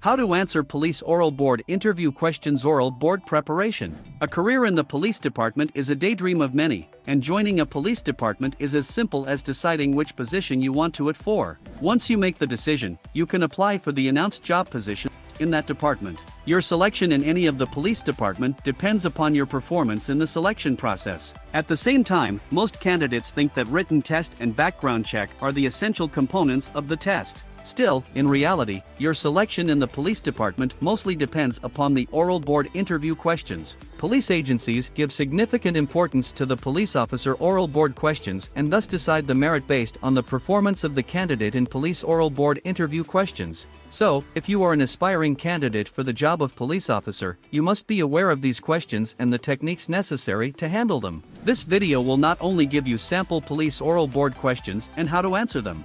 How to answer police oral board interview questions. Oral board preparation. A career in the police department is a daydream of many, and joining a police department is as simple as deciding which position you want to it for. Once you make the decision, you can apply for the announced job positions in that department. Your selection in any of the police department depends upon your performance in the selection process. At the same time, most candidates think that written test and background check are the essential components of the test. Still, in reality, your selection in the police department mostly depends upon the oral board interview questions. Police agencies give significant importance to the police officer oral board questions and thus decide the merit based on the performance of the candidate in police oral board interview questions. So, if you are an aspiring candidate for the job of police officer, you must be aware of these questions and the techniques necessary to handle them. This video will not only give you sample police oral board questions and how to answer them.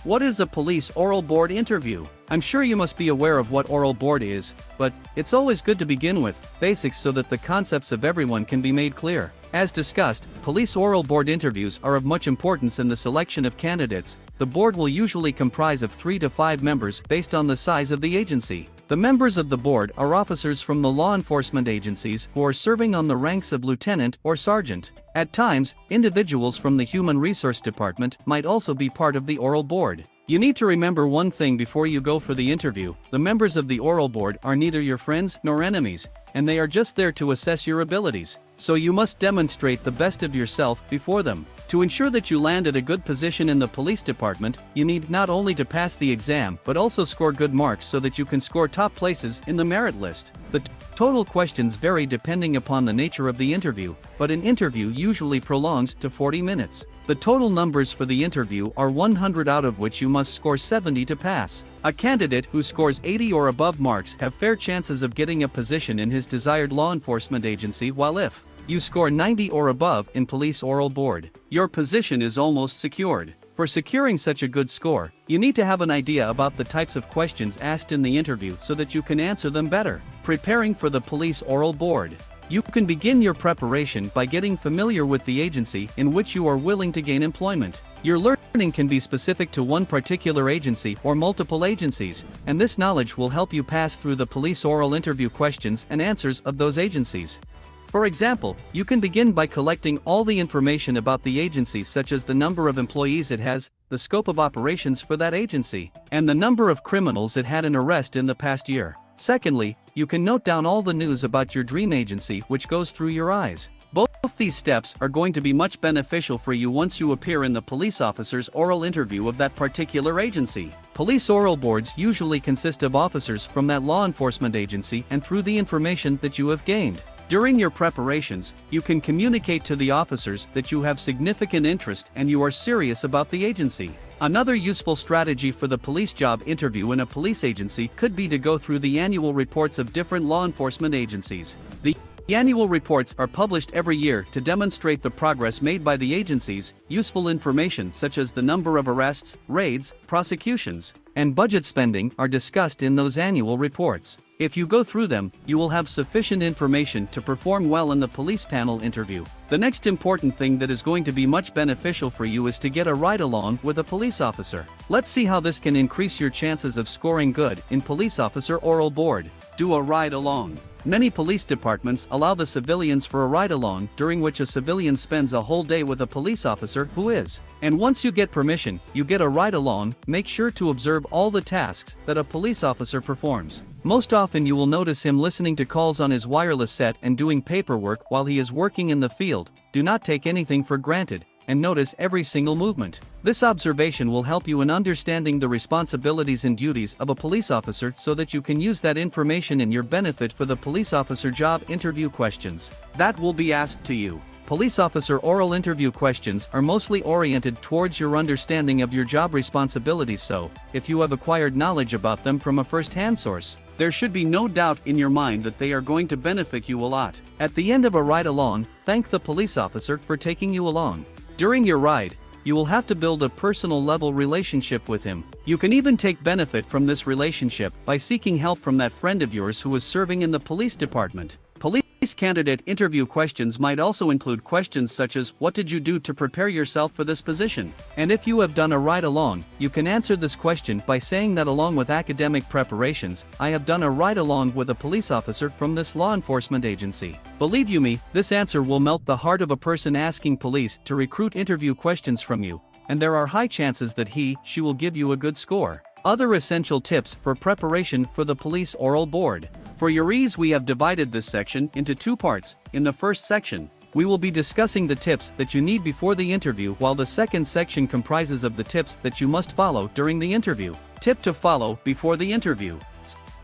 What is a police oral board interview? I'm sure you must be aware of what oral board is, but it's always good to begin with basics so that the concepts of everyone can be made clear. As discussed, police oral board interviews are of much importance in the selection of candidates. The board will usually comprise of 3 to 5 members based on the size of the agency. The members of the board are officers from the law enforcement agencies who are serving on the ranks of lieutenant or sergeant. At times, individuals from the human resource department might also be part of the oral board. You need to remember one thing before you go for the interview: the members of the oral board are neither your friends nor enemies, and they are just there to assess your abilities. So you must demonstrate the best of yourself before them. To ensure that you land at a good position in the police department, you need not only to pass the exam but also score good marks so that you can score top places in the merit list. The total questions vary depending upon the nature of the interview, but an interview usually prolongs to 40 minutes. The total numbers for the interview are 100, out of which you must score 70 to pass. A candidate who scores 80 or above marks have fair chances of getting a position in his desired law enforcement agency, while if you score 90 or above in police oral board, your position is almost secured. For securing such a good score, you need to have an idea about the types of questions asked in the interview so that you can answer them better. Preparing for the police oral board. You can begin your preparation by getting familiar with the agency in which you are willing to gain employment. Your learning can be specific to one particular agency or multiple agencies, and this knowledge will help you pass through the police oral interview questions and answers of those agencies. For example, you can begin by collecting all the information about the agency, such as the number of employees it has, the scope of operations for that agency, and the number of criminals it had in arrest in the past year. Secondly, you can note down all the news about your dream agency which goes through your eyes. Both these steps are going to be much beneficial for you once you appear in the police officer's oral interview of that particular agency. Police oral boards usually consist of officers from that law enforcement agency, and through the information that you have gained during your preparations, you can communicate to the officers that you have significant interest and you are serious about the agency. Another useful strategy for the police job interview in a police agency could be to go through the annual reports of different law enforcement agencies. The annual reports are published every year to demonstrate the progress made by the agencies. Useful information such as the number of arrests, raids, prosecutions, and budget spending are discussed in those annual reports. If you go through them, you will have sufficient information to perform well in the police panel interview. The next important thing that is going to be much beneficial for you is to get a ride-along with a police officer. Let's see how this can increase your chances of scoring good in police officer oral board. Do a ride-along. Many police departments allow the civilians for a ride-along, during which a civilian spends a whole day with a police officer who is. And once you get permission, you get a ride-along. Make sure to observe all the tasks that a police officer performs. Most often you will notice him listening to calls on his wireless set and doing paperwork while he is working in the field. Do not take anything for granted, and notice every single movement. This observation will help you in understanding the responsibilities and duties of a police officer so that you can use that information in your benefit for the police officer job interview questions that will be asked to you. Police officer oral interview questions are mostly oriented towards your understanding of your job responsibilities, so if you have acquired knowledge about them from a first-hand source, there should be no doubt in your mind that they are going to benefit you a lot. At the end of a ride-along, thank the police officer for taking you along. During your ride, you will have to build a personal-level relationship with him. You can even take benefit from this relationship by seeking help from that friend of yours who is serving in the police department. Police Candidate interview questions might also include questions such as, what did you do to prepare yourself for this position? And if you have done a ride-along, you can answer this question by saying that along with academic preparations, I have done a ride-along with a police officer from this law enforcement agency. Believe you me, this answer will melt the heart of a person asking police to recruit interview questions from you, and there are high chances that she will give you a good score. Other essential tips for preparation for the police oral board. For your ease, we have divided this section into two parts. In the first section, we will be discussing the tips that you need before the interview, while the second section comprises of the tips that you must follow during the interview. Tip to follow before the interview.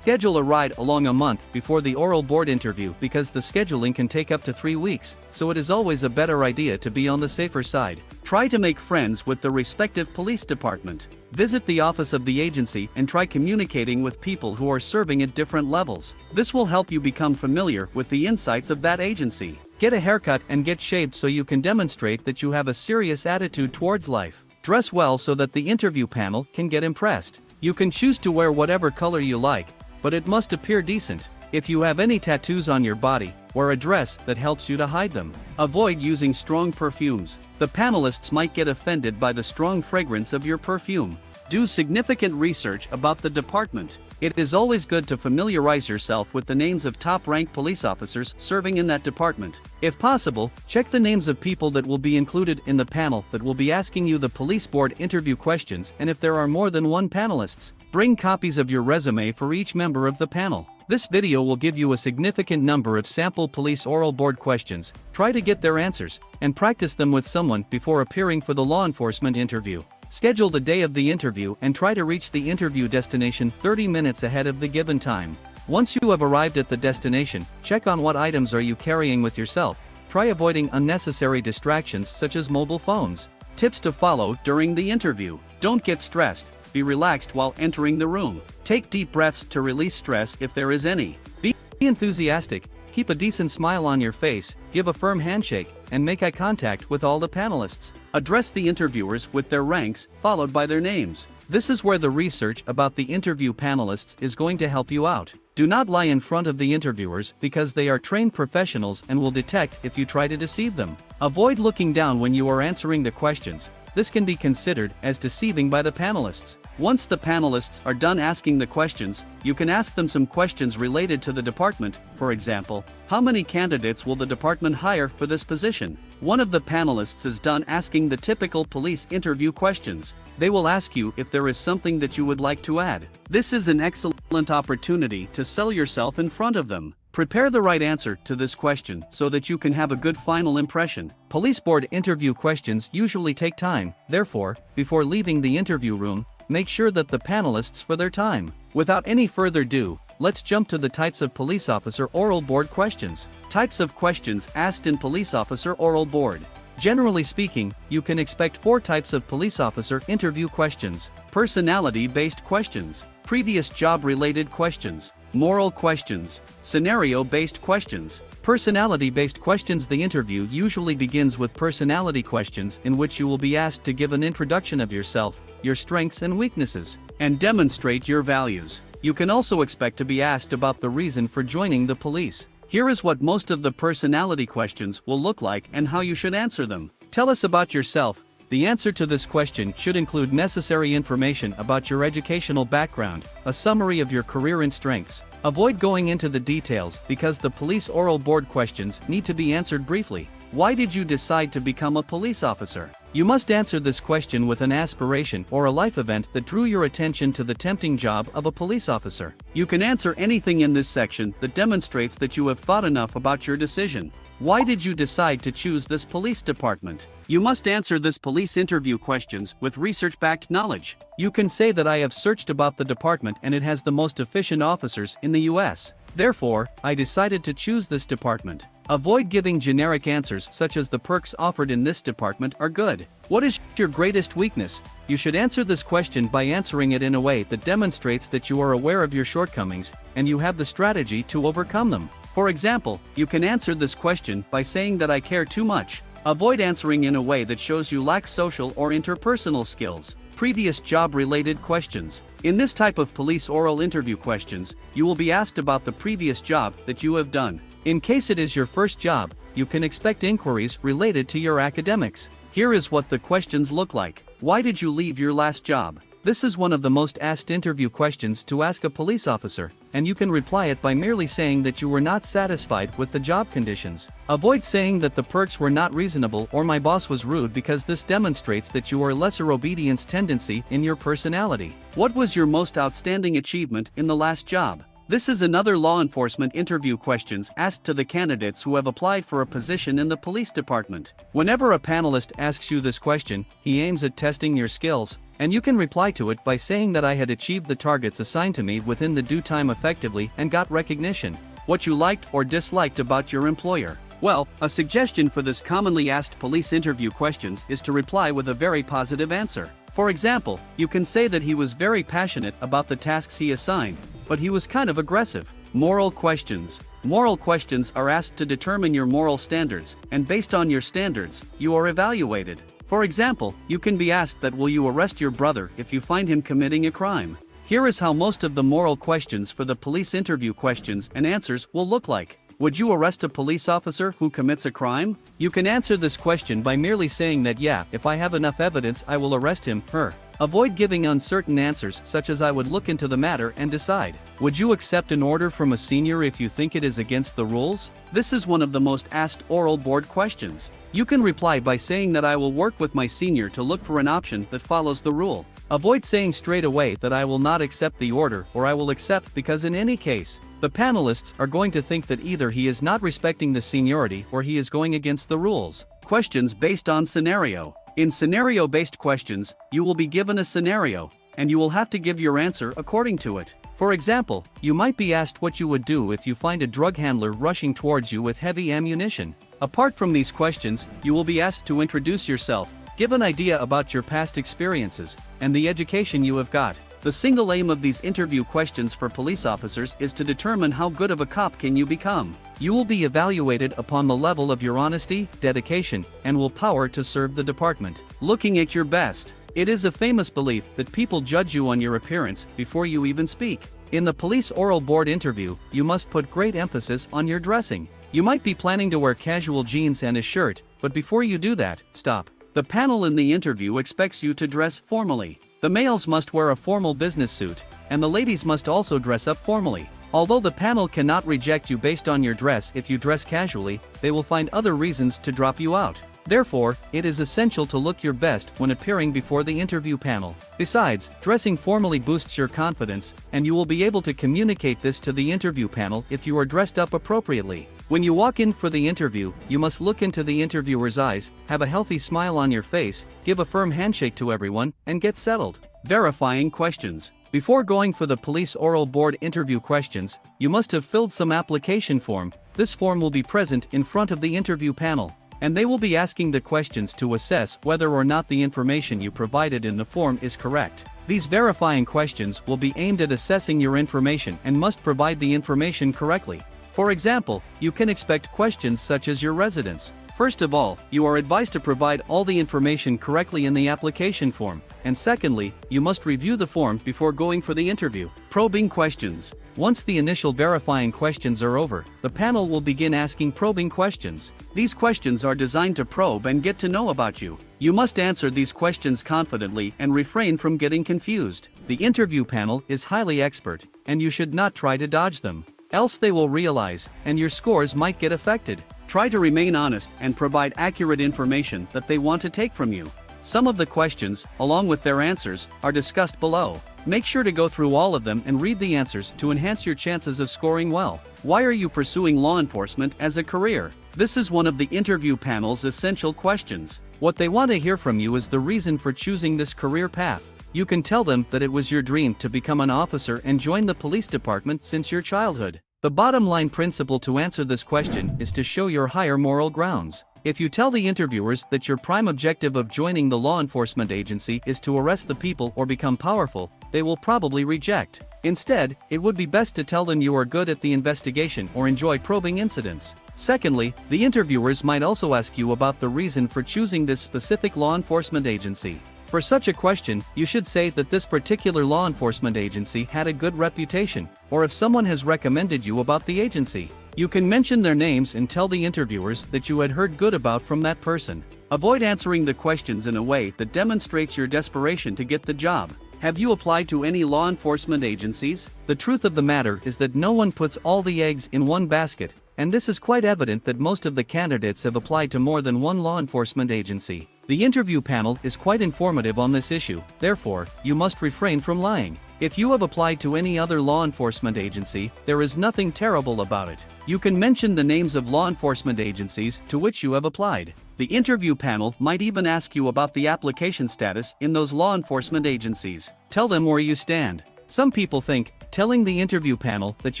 Schedule a ride along a month before the oral board interview because the scheduling can take up to 3 weeks, so it is always a better idea to be on the safer side. Try to make friends with the respective police department. Visit the office of the agency and try communicating with people who are serving at different levels. This will help you become familiar with the insights of that agency. Get a haircut and get shaved so you can demonstrate that you have a serious attitude towards life. Dress well so that the interview panel can get impressed. You can choose to wear whatever color you like, but it must appear decent. If you have any tattoos on your body, wear a dress that helps you to hide them. Avoid using strong perfumes. The panelists might get offended by the strong fragrance of your perfume. Do significant research about the department. It is always good to familiarize yourself with the names of top-ranked police officers serving in that department. If possible, check the names of people that will be included in the panel that will be asking you the police board interview questions, and if there are more than one panelists, bring copies of your resume for each member of the panel. This video will give you a significant number of sample police oral board questions. Try to get their answers, and practice them with someone before appearing for the law enforcement interview. Schedule the day of the interview and try to reach the interview destination 30 minutes ahead of the given time. Once you have arrived at the destination, check on what items are you carrying with yourself. Try avoiding unnecessary distractions such as mobile phones. Tips to follow during the interview. Don't get stressed. Be relaxed while entering the room. Take deep breaths to release stress if there is any. Be enthusiastic, keep a decent smile on your face, give a firm handshake, and make eye contact with all the panelists. Address the interviewers with their ranks, followed by their names. This is where the research about the interview panelists is going to help you out. Do not lie in front of the interviewers because they are trained professionals and will detect if you try to deceive them. Avoid looking down when you are answering the questions. This can be considered as deceiving by the panelists. Once the panelists are done asking the questions, you can ask them some questions related to the department. For example, how many candidates will the department hire for this position? One of the panelists is done asking the typical police interview questions. They will ask you if there is something that you would like to add. This is an excellent opportunity to sell yourself in front of them. Prepare the right answer to this question so that you can have a good final impression. Police board interview questions usually take time, therefore, before leaving the interview room, make sure that the panelists for their time. Without any further ado, let's jump to the types of police officer oral board questions. Types of questions asked in police officer oral board. Generally speaking, you can expect 4 types of police officer interview questions. Personality-based questions, previous job-related questions, moral questions, scenario-based questions. Personality-based questions. The interview usually begins with personality questions in which you will be asked to give an introduction of yourself, your strengths and weaknesses, and demonstrate your values. You can also expect to be asked about the reason for joining the police. Here is what most of the personality questions will look like and how you should answer them. Tell us about yourself. The answer to this question should include necessary information about your educational background, a summary of your career and strengths. Avoid going into the details because the police oral board questions need to be answered briefly. Why did you decide to become a police officer? You must answer this question with an aspiration or a life event that drew your attention to the tempting job of a police officer. You can answer anything in this section that demonstrates that you have thought enough about your decision. Why did you decide to choose this police department? You must answer this police interview questions with research-backed knowledge. You can say that I have searched about the department and it has the most efficient officers in the US. Therefore, I decided to choose this department. Avoid giving generic answers such as the perks offered in this department are good. What is your greatest weakness? You should answer this question by answering it in a way that demonstrates that you are aware of your shortcomings and you have the strategy to overcome them. For example, you can answer this question by saying that I care too much. Avoid answering in a way that shows you lack social or interpersonal skills. Previous job-related questions. In this type of police oral interview questions, you will be asked about the previous job that you have done. In case it is your first job, you can expect inquiries related to your academics. Here is what the questions look like. Why did you leave your last job? This is one of the most asked interview questions to ask a police officer, and you can reply it by merely saying that you were not satisfied with the job conditions. Avoid saying that the perks were not reasonable or my boss was rude, because this demonstrates that you are lesser obedience tendency in your personality. What was your most outstanding achievement in the last job? This is another law enforcement interview questions asked to the candidates who have applied for a position in the police department. Whenever a panelist asks you this question, he aims at testing your skills, and you can reply to it by saying that I had achieved the targets assigned to me within the due time effectively and got recognition. What you liked or disliked about your employer. Well, a suggestion for this commonly asked police interview questions is to reply with a very positive answer. For example, you can say that he was very passionate about the tasks he assigned, but he was kind of aggressive. Moral questions. Moral questions are asked to determine your moral standards, and based on your standards, you are evaluated. For example, you can be asked that will you arrest your brother if you find him committing a crime? Here is how most of the moral questions for the police interview questions and answers will look like. Would you arrest a police officer who commits a crime? You can answer this question by merely saying that yeah, if I have enough evidence I will arrest him, her. Avoid giving uncertain answers such as I would look into the matter and decide. Would you accept an order from a senior if you think it is against the rules? This is one of the most asked oral board questions. You can reply by saying that I will work with my senior to look for an option that follows the rule. Avoid saying straight away that I will not accept the order or I will accept, because in any case, the panelists are going to think that either he is not respecting the seniority or he is going against the rules. Questions based on scenario. In scenario-based questions, you will be given a scenario, and you will have to give your answer according to it. For example, you might be asked what you would do if you find a drug handler rushing towards you with heavy ammunition. Apart from these questions, you will be asked to introduce yourself, give an idea about your past experiences, and the education you have got. The single aim of these interview questions for police officers is to determine how good of a cop can you become. You will be evaluated upon the level of your honesty, dedication, and willpower to serve the department. Looking at your best. It is a famous belief that people judge you on your appearance before you even speak. In the police oral board interview, you must put great emphasis on your dressing. You might be planning to wear casual jeans and a shirt, but before you do that, stop. The panel in the interview expects you to dress formally. The males must wear a formal business suit, and the ladies must also dress up formally. Although the panel cannot reject you based on your dress if you dress casually, they will find other reasons to drop you out. Therefore, it is essential to look your best when appearing before the interview panel. Besides, dressing formally boosts your confidence, and you will be able to communicate this to the interview panel if you are dressed up appropriately. When you walk in for the interview, you must look into the interviewer's eyes, have a healthy smile on your face, give a firm handshake to everyone, and get settled. Verifying questions. Before going for the police oral board interview questions, you must have filled some application form. This form will be present in front of the interview panel, and they will be asking the questions to assess whether or not the information you provided in the form is correct. These verifying questions will be aimed at assessing your information and must provide the information correctly. For example, you can expect questions such as your residence. First of all, you are advised to provide all the information correctly in the application form, and secondly, you must review the form before going for the interview. Probing questions. Once the initial verifying questions are over, the panel will begin asking probing questions. These questions are designed to probe and get to know about you. You must answer these questions confidently and refrain from getting confused. The interview panel is highly expert, and you should not try to dodge them. Else they will realize, and your scores might get affected. Try to remain honest and provide accurate information that they want to take from you. Some of the questions, along with their answers, are discussed below. Make sure to go through all of them and read the answers to enhance your chances of scoring well. Why are you pursuing law enforcement as a career? This is one of the interview panel's essential questions. What they want to hear from you is the reason for choosing this career path. You can tell them that it was your dream to become an officer and join the police department since your childhood. The bottom line principle to answer this question is to show your higher moral grounds. If you tell the interviewers that your prime objective of joining the law enforcement agency is to arrest the people or become powerful, they will probably reject. Instead, it would be best to tell them you are good at the investigation or enjoy probing incidents. Secondly, the interviewers might also ask you about the reason for choosing this specific law enforcement agency. For such a question, you should say that this particular law enforcement agency had a good reputation, or if someone has recommended you about the agency. You can mention their names and tell the interviewers that you had heard good about from that person. Avoid answering the questions in a way that demonstrates your desperation to get the job. Have you applied to any law enforcement agencies? The truth of the matter is that no one puts all the eggs in one basket, and this is quite evident that most of the candidates have applied to more than one law enforcement agency. The interview panel is quite informative on this issue, therefore, you must refrain from lying. If you have applied to any other law enforcement agency, there is nothing terrible about it. You can mention the names of law enforcement agencies to which you have applied. The interview panel might even ask you about the application status in those law enforcement agencies. Tell them where you stand. Some people think telling the interview panel that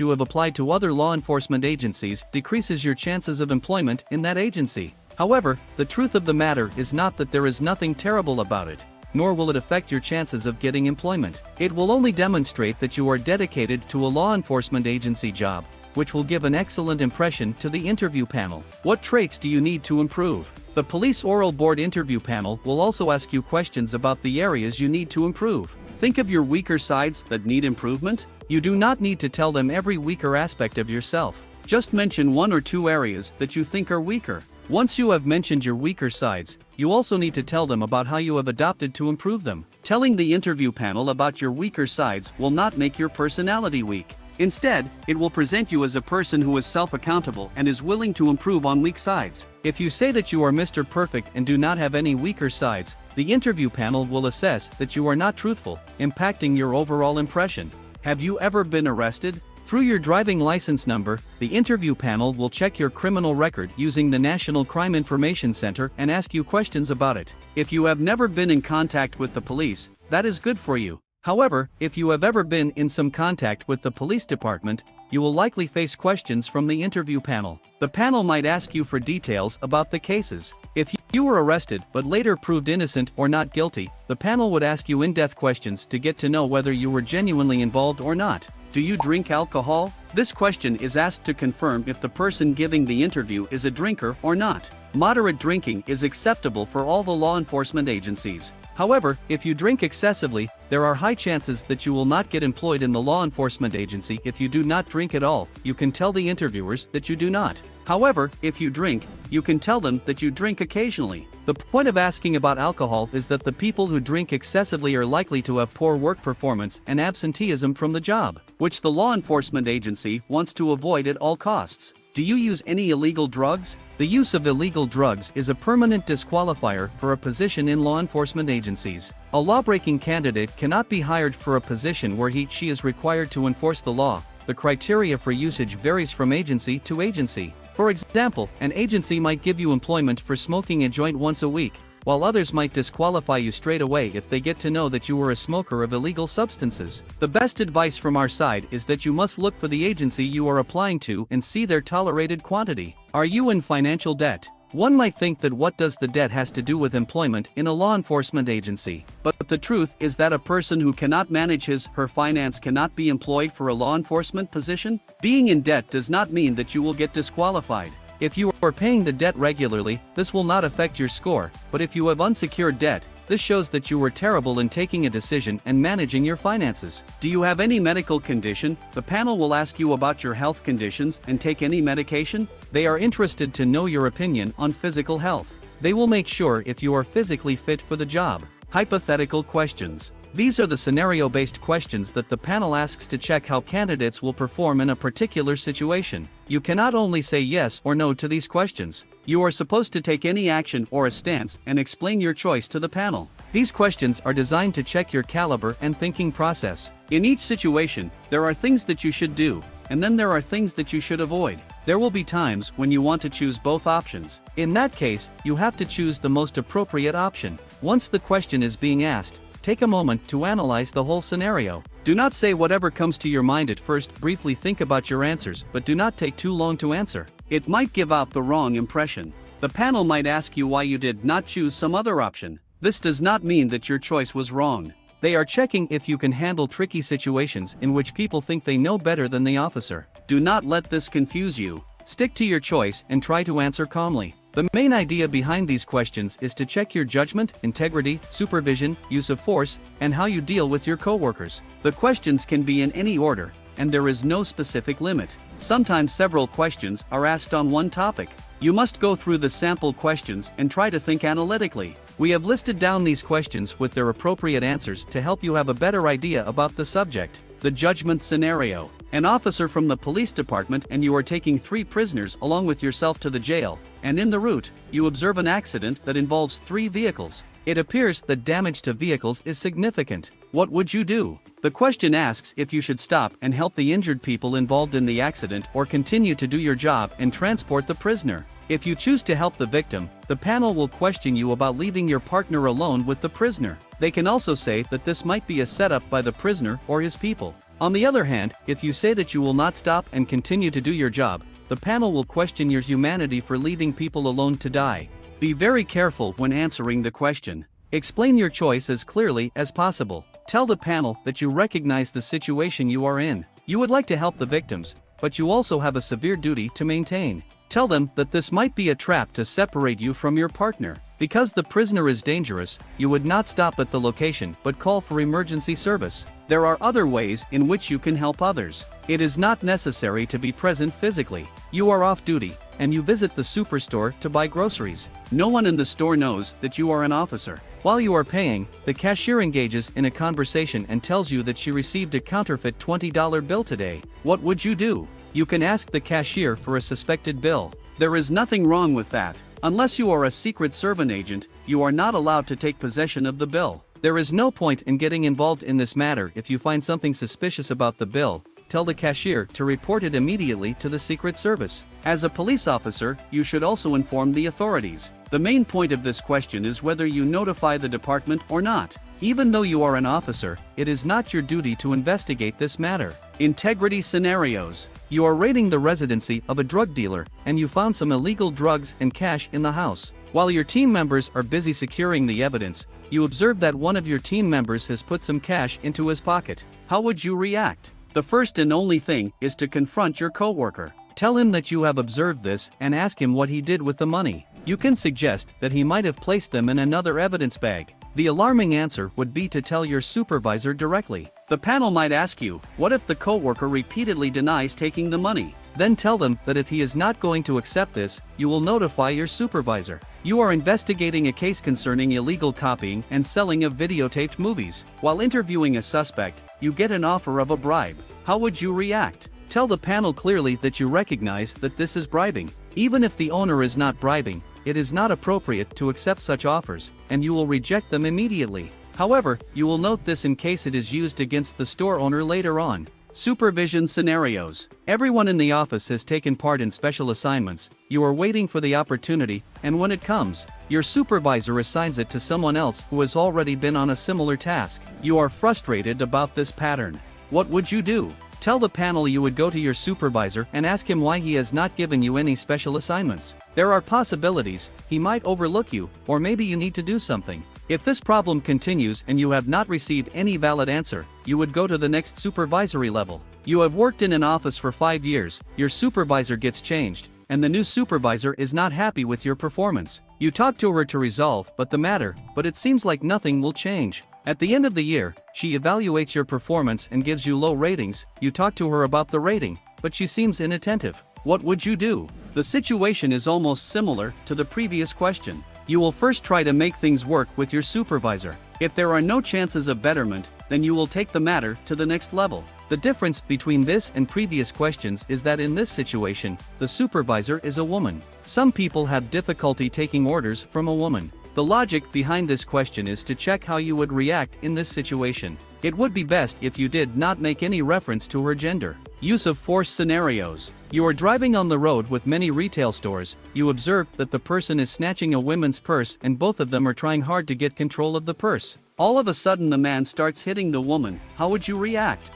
you have applied to other law enforcement agencies decreases your chances of employment in that agency. However, the truth of the matter is not that there is nothing terrible about it, nor will it affect your chances of getting employment. It will only demonstrate that you are dedicated to a law enforcement agency job, which will give an excellent impression to the interview panel. What traits do you need to improve? The police oral board interview panel will also ask you questions about the areas you need to improve. Think of your weaker sides that need improvement. You do not need to tell them every weaker aspect of yourself. Just mention one or two areas that you think are weaker. Once you have mentioned your weaker sides, you also need to tell them about how you have adopted to improve them. Telling the interview panel about your weaker sides will not make your personality weak. Instead, it will present you as a person who is self-accountable and is willing to improve on weak sides. If you say that you are Mr. Perfect and do not have any weaker sides, the interview panel will assess that you are not truthful, impacting your overall impression. Have you ever been arrested? Through your driving license number, the interview panel will check your criminal record using the National Crime Information Center and ask you questions about it. If you have never been in contact with the police, that is good for you. However, if you have ever been in some contact with the police department, you will likely face questions from the interview panel. The panel might ask you for details about the cases. If you were arrested but later proved innocent or not guilty, the panel would ask you in-depth questions to get to know whether you were genuinely involved or not. Do you drink alcohol? This question is asked to confirm if the person giving the interview is a drinker or not. Moderate drinking is acceptable for all the law enforcement agencies. However, if you drink excessively, there are high chances that you will not get employed in the law enforcement agency. If you do not drink at all, you can tell the interviewers that you do not. However, if you drink, you can tell them that you drink occasionally. The point of asking about alcohol is that the people who drink excessively are likely to have poor work performance and absenteeism from the job, which the law enforcement agency wants to avoid at all costs. Do you use any illegal drugs? The use of illegal drugs is a permanent disqualifier for a position in law enforcement agencies. A law-breaking candidate cannot be hired for a position where she is required to enforce the law. The criteria for usage varies from agency to agency. For example, an agency might give you employment for smoking a joint once a week, while others might disqualify you straight away if they get to know that you were a smoker of illegal substances. The best advice from our side is that you must look for the agency you are applying to and see their tolerated quantity. Are you in financial debt? One might think that what does the debt has to do with employment in a law enforcement agency, but the truth is that a person who cannot manage his/her finance cannot be employed for a law enforcement position. Being in debt does not mean that you will get disqualified. If you are paying the debt regularly, this will not affect your score, but if you have unsecured debt, this shows that you were terrible in taking a decision and managing your finances. Do you have any medical condition? The panel will ask you about your health conditions and take any medication. They are interested to know your opinion on physical health. They will make sure if you are physically fit for the job. Hypothetical questions. These are the scenario-based questions that the panel asks to check how candidates will perform in a particular situation. You cannot only say yes or no to these questions. You are supposed to take any action or a stance and explain your choice to the panel. These questions are designed to check your caliber and thinking process. In each situation, there are things that you should do, and then there are things that you should avoid. There will be times when you want to choose both options. In that case, you have to choose the most appropriate option. Once the question is being asked, take a moment to analyze the whole scenario. Do not say whatever comes to your mind at first. Briefly think about your answers, but do not take too long to answer. It might give out the wrong impression. The panel might ask you why you did not choose some other option. This does not mean that your choice was wrong. They are checking if you can handle tricky situations in which people think they know better than the officer. Do not let this confuse you. Stick to your choice and try to answer calmly. The main idea behind these questions is to check your judgment, integrity, supervision, use of force, and how you deal with your coworkers. The questions can be in any order, and there is no specific limit. Sometimes several questions are asked on one topic. You must go through the sample questions and try to think analytically. We have listed down these questions with their appropriate answers to help you have a better idea about the subject. The judgment scenario. An officer from the police department and you are taking 3 prisoners along with yourself to the jail, and in the route, you observe an accident that involves 3 vehicles. It appears that damage to vehicles is significant. What would you do? The question asks if you should stop and help the injured people involved in the accident or continue to do your job and transport the prisoner. If you choose to help the victim, the panel will question you about leaving your partner alone with the prisoner. They can also say that this might be a setup by the prisoner or his people. On the other hand, if you say that you will not stop and continue to do your job, the panel will question your humanity for leaving people alone to die. Be very careful when answering the question. Explain your choice as clearly as possible. Tell the panel that you recognize the situation you are in. You would like to help the victims, but you also have a severe duty to maintain. Tell them that this might be a trap to separate you from your partner. Because the prisoner is dangerous, you would not stop at the location but call for emergency service. There are other ways in which you can help others. It is not necessary to be present physically. You are off duty, and you visit the superstore to buy groceries. No one in the store knows that you are an officer. While you are paying, the cashier engages in a conversation and tells you that she received a counterfeit $20 bill today. What would you do? You can ask the cashier for a suspected bill. There is nothing wrong with that. Unless you are a Secret Service agent, you are not allowed to take possession of the bill. There is no point in getting involved in this matter. If you find something suspicious about the bill, tell the cashier to report it immediately to the Secret Service. As a police officer, you should also inform the authorities. The main point of this question is whether you notify the department or not. Even though you are an officer, it is not your duty to investigate this matter. Integrity scenarios. You are raiding the residency of a drug dealer, and you found some illegal drugs and cash in the house. While your team members are busy securing the evidence, you observe that one of your team members has put some cash into his pocket. How would you react? The first and only thing is to confront your coworker. Tell him that you have observed this and ask him what he did with the money. You can suggest that he might have placed them in another evidence bag. The alarming answer would be to tell your supervisor directly. The panel might ask you, what if the coworker repeatedly denies taking the money? Then tell them that if he is not going to accept this, you will notify your supervisor. You are investigating a case concerning illegal copying and selling of videotaped movies. While interviewing a suspect, you get an offer of a bribe. How would you react? Tell the panel clearly that you recognize that this is bribing. Even if the owner is not bribing, it is not appropriate to accept such offers, and you will reject them immediately. However, you will note this in case it is used against the store owner later on. Supervision scenarios. Everyone in the office has taken part in special assignments. You are waiting for the opportunity, and when it comes, your supervisor assigns it to someone else who has already been on a similar task. You are frustrated about this pattern. What would you do? Tell the panel you would go to your supervisor and ask him why he has not given you any special assignments. There are possibilities. He might overlook you, or maybe you need to do something. If this problem continues and you have not received any valid answer, you would go to the next supervisory level. You have worked in an office for 5 years, your supervisor gets changed, and the new supervisor is not happy with your performance. You talk to her to resolve the matter, but it seems like nothing will change. At the end of the year, she evaluates your performance and gives you low ratings. You talk to her about the rating, but she seems inattentive. What would you do? The situation is almost similar to the previous question. You will first try to make things work with your supervisor. If there are no chances of betterment, then you will take the matter to the next level. The difference between this and previous questions is that in this situation, the supervisor is a woman. Some people have difficulty taking orders from a woman. The logic behind this question is to check how you would react in this situation. It would be best if you did not make any reference to her gender. Use of force scenarios. You are driving on the road with many retail stores. You observe that the person is snatching a woman's purse and both of them are trying hard to get control of the purse. All of a sudden the man starts hitting the woman. How would you react?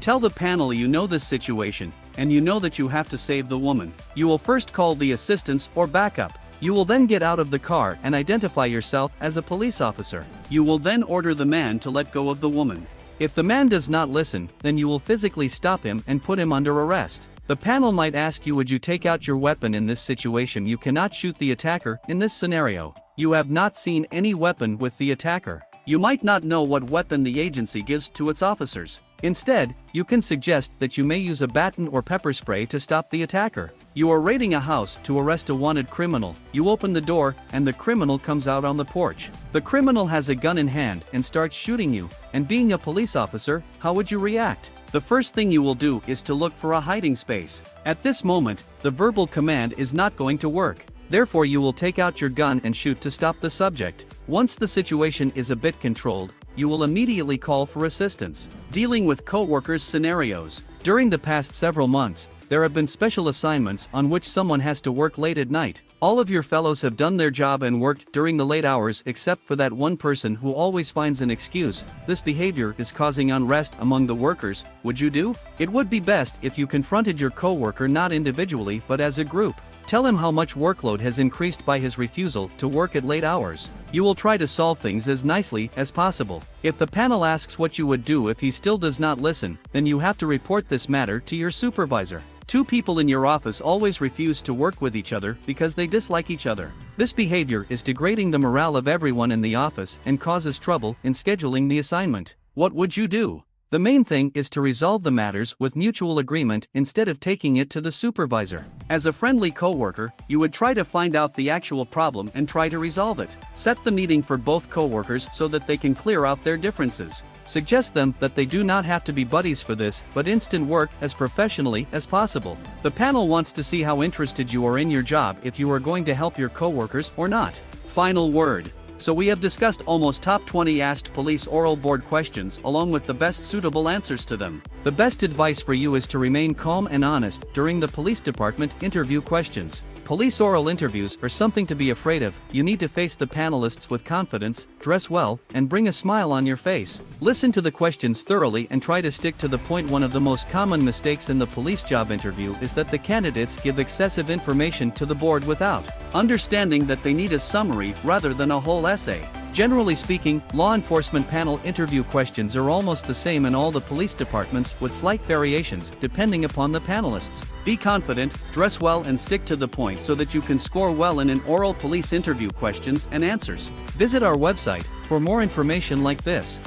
Tell the panel you know this situation, and you know that you have to save the woman. You will first call the assistance or backup. You will then get out of the car and identify yourself as a police officer. You will then order the man to let go of the woman. If the man does not listen, then you will physically stop him and put him under arrest. The panel might ask you, would you take out your weapon in this situation? You cannot shoot the attacker in this scenario. You have not seen any weapon with the attacker. You might not know what weapon the agency gives to its officers. Instead, you can suggest that you may use a baton or pepper spray to stop the attacker. You are raiding a house to arrest a wanted criminal. You open the door, and the criminal comes out on the porch. The criminal has a gun in hand and starts shooting you, and being a police officer, how would you react? The first thing you will do is to look for a hiding space. At this moment, the verbal command is not going to work. Therefore, you will take out your gun and shoot to stop the subject. Once the situation is a bit controlled, you will immediately call for assistance. Dealing with co-workers scenarios. During the past several months, there have been special assignments on which someone has to work late at night. All of your fellows have done their job and worked during the late hours except for that one person who always finds an excuse. This behavior is causing unrest among the workers. Would you do? It would be best if you confronted your co-worker not individually but as a group. Tell him how much workload has increased by his refusal to work at late hours. You will try to solve things as nicely as possible. If the panel asks what you would do if he still does not listen, then you have to report this matter to your supervisor. Two people in your office always refuse to work with each other because they dislike each other. This behavior is degrading the morale of everyone in the office and causes trouble in scheduling the assignment. What would you do? The main thing is to resolve the matters with mutual agreement instead of taking it to the supervisor. As a friendly coworker, you would try to find out the actual problem and try to resolve it. Set the meeting for both coworkers so that they can clear out their differences. Suggest them that they do not have to be buddies for this, but instant work as professionally as possible. The panel wants to see how interested you are in your job, if you are going to help your coworkers or not. Final word. So we have discussed almost top 20 asked police oral board questions along with the best suitable answers to them. The best advice for you is to remain calm and honest during the police department interview questions. Police oral interviews are something to be afraid of. You need to face the panelists with confidence, dress well, and bring a smile on your face. Listen to the questions thoroughly and try to stick to the point. One of the most common mistakes in the police job interview is that the candidates give excessive information to the board without understanding that they need a summary rather than a whole essay. Generally speaking, law enforcement panel interview questions are almost the same in all the police departments with slight variations depending upon the panelists. Be confident, dress well and stick to the point so that you can score well in an oral police interview questions and answers. Visit our website for more information like this.